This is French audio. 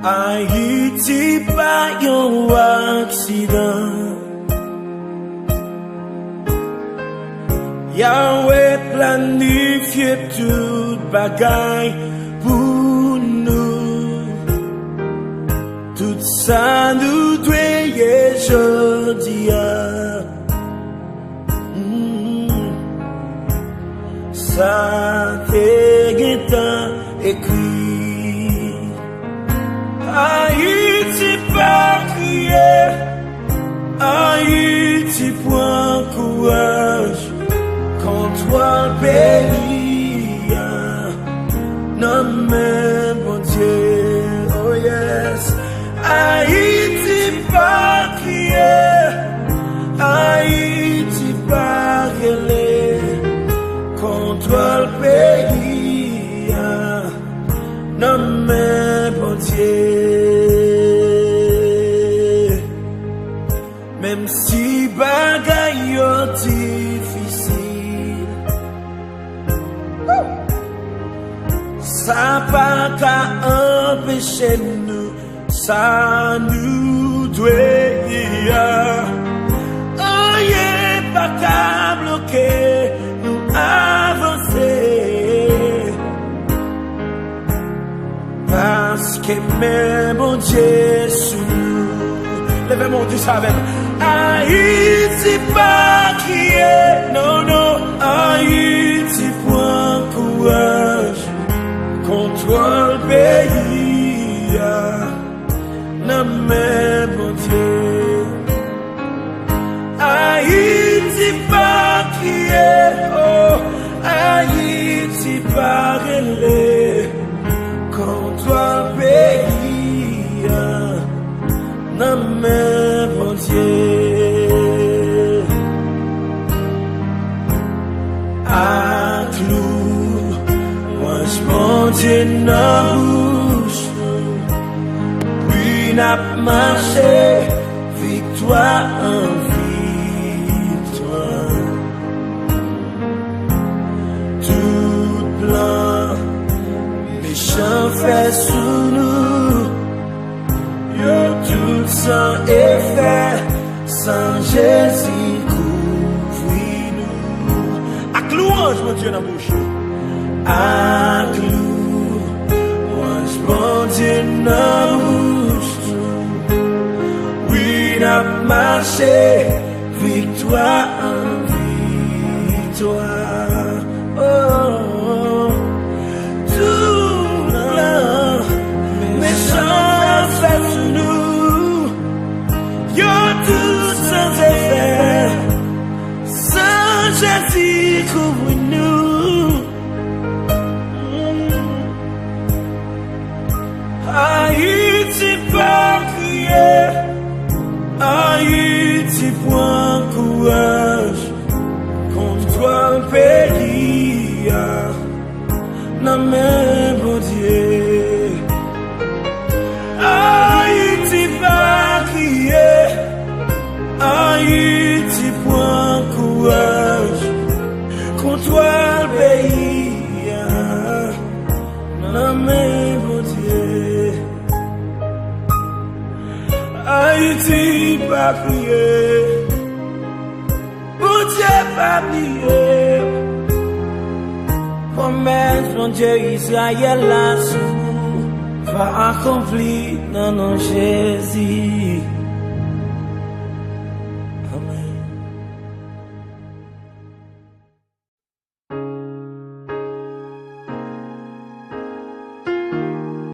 Ayiti pa yon accident. Yahweh planifié toute bagaille pour nous. Tout ça nous doyait jodi. Ça t'est écrit. Ayiti pas crier. Ayiti point courage. Contre le pays, non mais bon Dieu, oh yes. Ayiti pas crier, Ayiti pas gueuler. Contre le pays, non mais bon Dieu. Même si bagaille yo difficile, ça pas qu'à empêcher nous, ça nous doit. Oh yeah, pas qu'à bloquer, nous avancer. Parce que même mon Dieu sous nous. Levez mon Dieu, ça avec. Ayiti pas crier, non, non, Ayiti point courage. Contre le pays, non mais bon Dieu. Ayiti pas crier, oh, Ayiti pas gueuler. Contre le pays, non mais bon Dieu. À clou, moi je monte dans la bouche, puis n'a marché, victoire en victoire. Tout blanc, méchant fait sous nous, yo tout sans effet, sans Jésus couvre-nous. À louange, mon Dieu, dans la bouche. À louange, mon Dieu, dans la bouche. Oui, n'a marché, victoire en victoire. Oh, tout blanc, méchant fait sous nous. Yo tout sans effet, sans Jésus couvre-nous. Ayiti pas crier, Ayiti point courage. Contre le pays, non mais bon Dieu. Ayiti pas crier, Ayiti point courage. Contre le pays, non mais bon Dieu. Ayiti pas crier, bon Dieu pas prier. Promesse mon Dieu Israël là sous va accomplir dans nos Jésus.